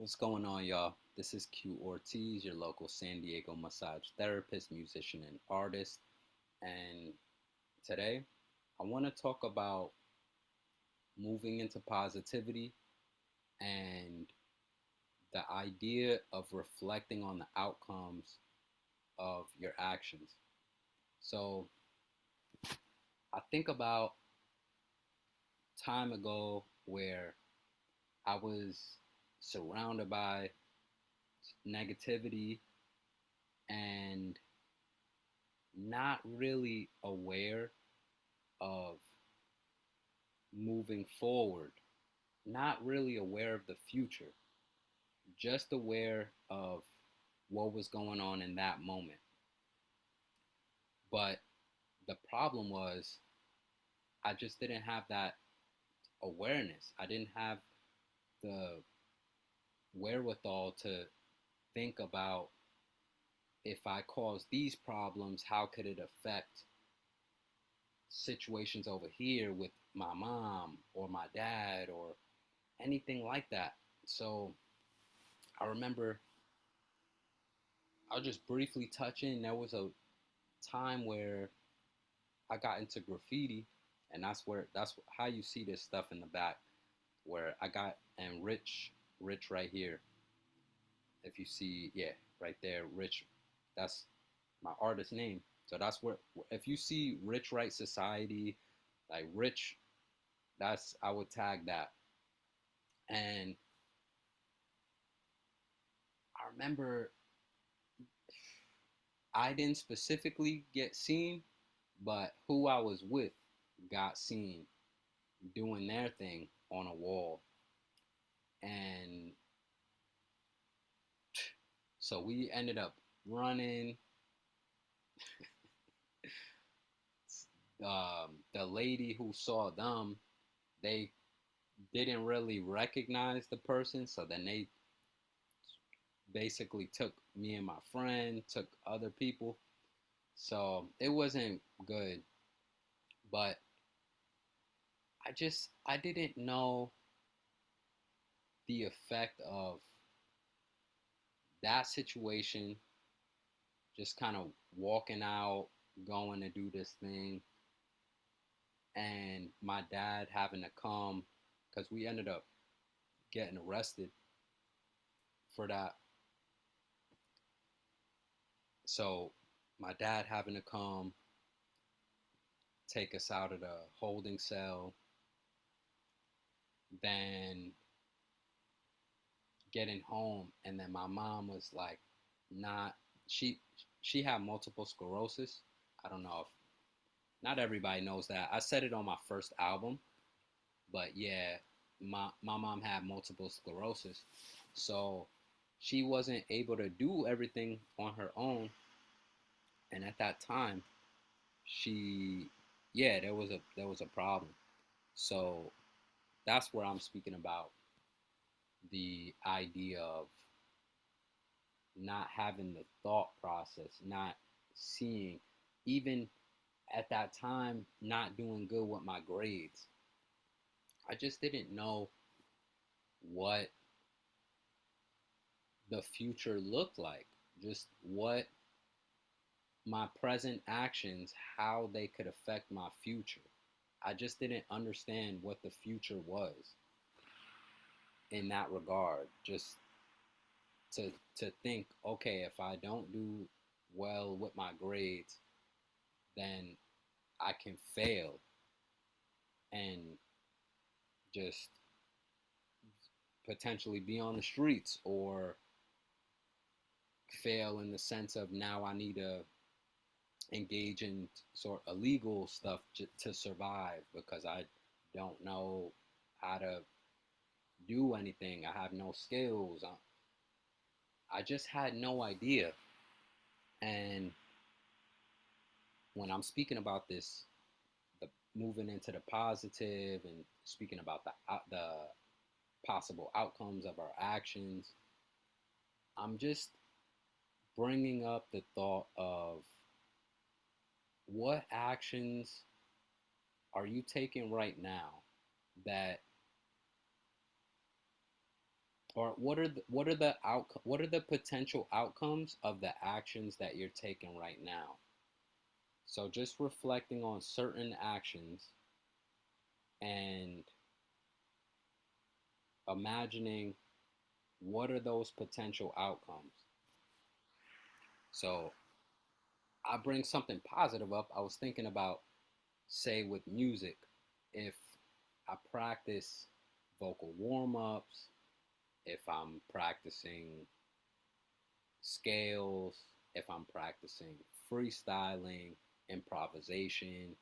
What's going on, y'all? This is Q Ortiz, your local San Diego massage therapist, musician, and artist. And today, I want to talk about moving into positivity and the idea of reflecting on the outcomes of your actions. So, I think about time ago where I was surrounded by negativity and not really aware of moving forward, not really aware of the future, just aware of what was going on in that moment. But the problem was, I just didn't have that awareness. I didn't have the wherewithal to think about, if I cause these problems, how could it affect situations over here with my mom or my dad or anything like that. So I remember, I'll just briefly touch in. There was a time where I got into graffiti, and that's how you see this stuff in the back, where I got, and Rich right here. If you see, yeah, right there, Rich, that's my artist name. So that's where, if you see Rich Right Society, like Rich, that's, I would tag that. And I remember I didn't specifically get seen, but who I was with got seen doing their thing on a wall. And so we ended up running. The lady who saw them, they didn't really recognize the person. So then they basically took me and my friend, took other people. So it wasn't good. But I didn't know the effect of that situation, just kind of walking out, going to do this thing, and my dad having to come, because we ended up getting arrested for that. So my dad having to come, take us out of the holding cell, then getting home, and then my mom was like, not, she she had multiple sclerosis. I don't know if, not everybody knows that. I said it on my first album, but yeah, my mom had multiple sclerosis. So she wasn't able to do everything on her own. And at that time, she, yeah, there was a problem. So that's where I'm speaking about the idea of not having the thought process, not seeing, even at that time, not doing good with my grades. I just didn't know what the future looked like, just what my present actions, how they could affect my future. I just didn't understand what the future was in that regard. Just to think, okay, if I don't do well with my grades, then I can fail and just potentially be on the streets, or fail in the sense of, now I need to engage in sort of illegal stuff to survive, because I don't know how to do anything. I have no skills. I just had no idea. And when I'm speaking about this, the moving into the positive and speaking about the possible outcomes of our actions, I'm just bringing up the thought of, what actions are you taking right now that or what are the potential outcomes of the actions that you're taking right now? So just reflecting on certain actions and imagining what are those potential outcomes. So I bring something positive up. I was thinking about, say, with music, if I practice vocal warm ups, if I'm practicing scales, if I'm practicing freestyling, improvisation,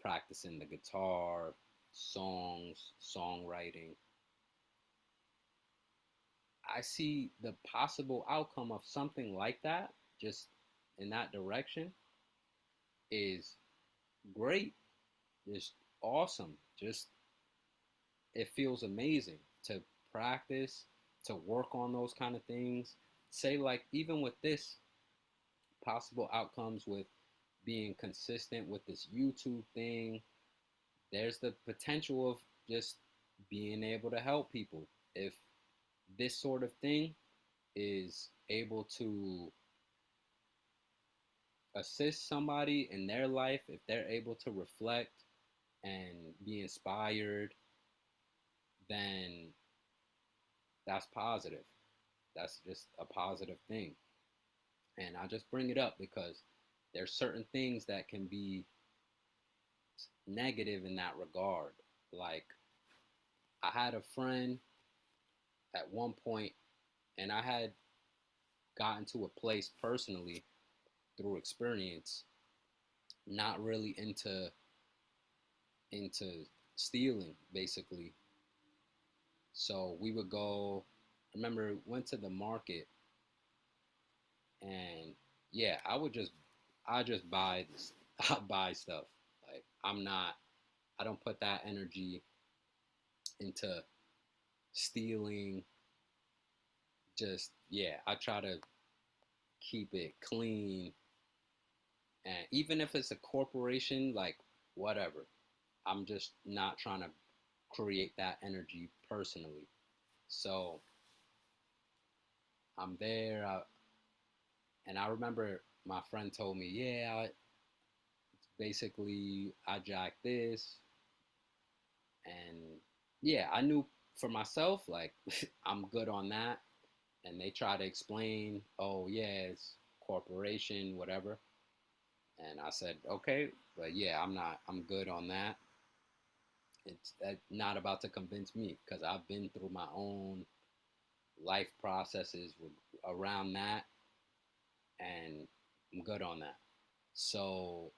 practicing the guitar, songs, songwriting, I see the possible outcome of something like that, just in that direction, is great. It's awesome. Just it feels amazing to practice, to work on those kind of things. Say, like, even with this, possible outcomes with being consistent with this YouTube thing, there's the potential of just being able to help people. If this sort of thing is able to assist somebody in their life, if they're able to reflect and be inspired, then that's positive. That's just a positive thing. And I just bring it up because there's certain things that can be negative in that regard. Like, I had a friend at one point, and I had gotten to a place personally through experience, not really into stealing, basically. So we would go. I remember went to the market, and yeah, I just buy this, I buy stuff. Like, I don't put that energy into stealing. Just, yeah, I try to keep it clean, and even if it's a corporation, like, whatever, I'm just not trying to create that energy personally. So I'm there, and I remember my friend told me, yeah, basically I jacked this, and yeah, I knew for myself, like, I'm good on that. And they try to explain, oh yeah, it's corporation, whatever. And I said, okay, but yeah, I'm good on that. It's not about to convince me because I've been through my own life processes around that, and I'm good on that. So,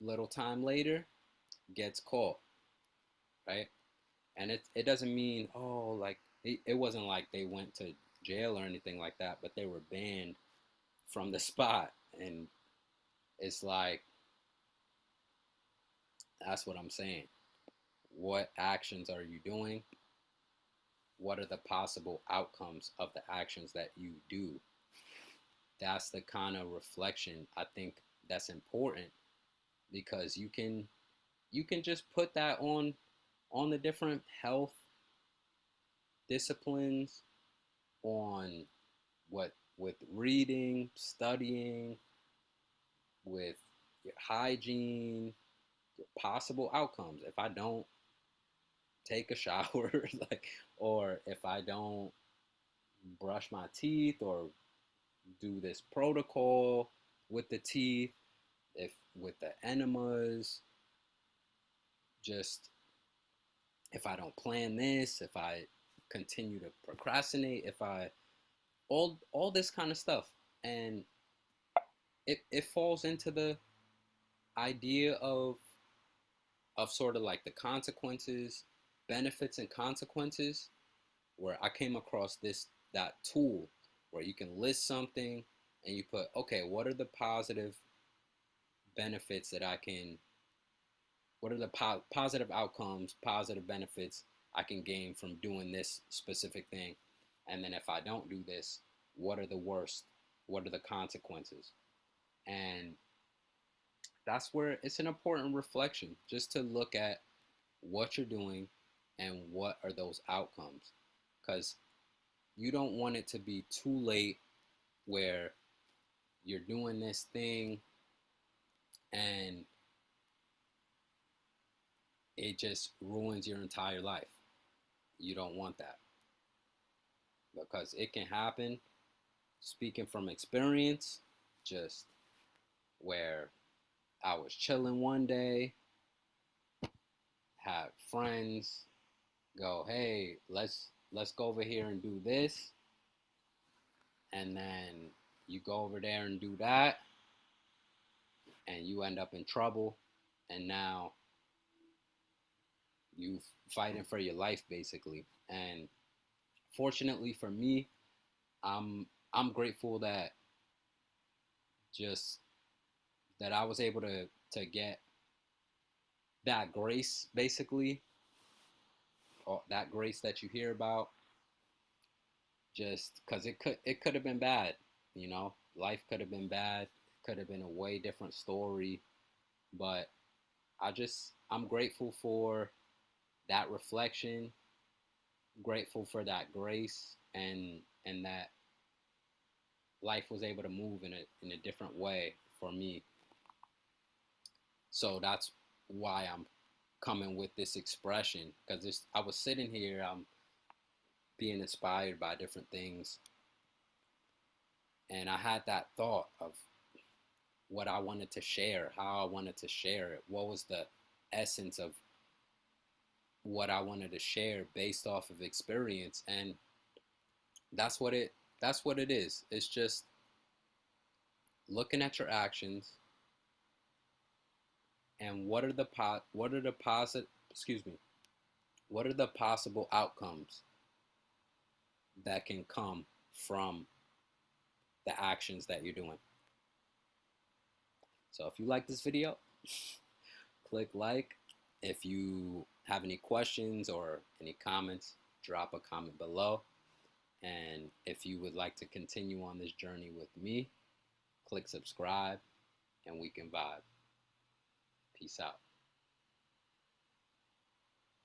little time later, gets caught, right? And it doesn't mean, oh, like, it wasn't like they went to jail or anything like that, but they were banned from the spot. And it's like, that's what I'm saying. What actions are you doing? What are the possible outcomes of the actions that you do? That's the kind of reflection I think that's important, because you can just put that on the different health disciplines, on what with reading, studying, with your hygiene, your possible outcomes. If I don't take a shower, like, or if I don't brush my teeth or do this protocol with the teeth, if with the enemas, just if I don't plan this, if I continue to procrastinate, if I all this kind of stuff. And it falls into the idea of sort of like the consequences, benefits and consequences, where I came across that tool where you can list something and you put, okay, what are the positive benefits that I can, what are the positive outcomes, positive benefits I can gain from doing this specific thing? And then if I don't do this, what are the worst? What are the consequences? And that's where it's an important reflection, just to look at what you're doing and what are those outcomes, because you don't want it to be too late where you're doing this thing and it just ruins your entire life. You don't want that, because it can happen. Speaking from experience, just where I was chilling one day, had friends go, "Hey, let's go over here and do this," and then you go over there and do that, and you end up in trouble, and now you fighting for your life basically. And fortunately for me, I'm grateful that just that I was able to get that grace basically, or that grace that you hear about, just because it could have been bad, life could have been bad, could have been a way different story, but I'm grateful for that reflection, grateful for that grace, and that life was able to move in a different way for me. So that's why I'm coming with this expression, because I was sitting here, I'm being inspired by different things, and I had that thought of what I wanted to share, how I wanted to share it, what was the essence of what I wanted to share based off of experience. And that's what it is. It's just looking at your actions and what are the positive, excuse me, what are the possible outcomes that can come from the actions that you're doing. So if you like this video, click like. If you have any questions or any comments, drop a comment below. And if you would like to continue on this journey with me, click subscribe and we can vibe. Peace out.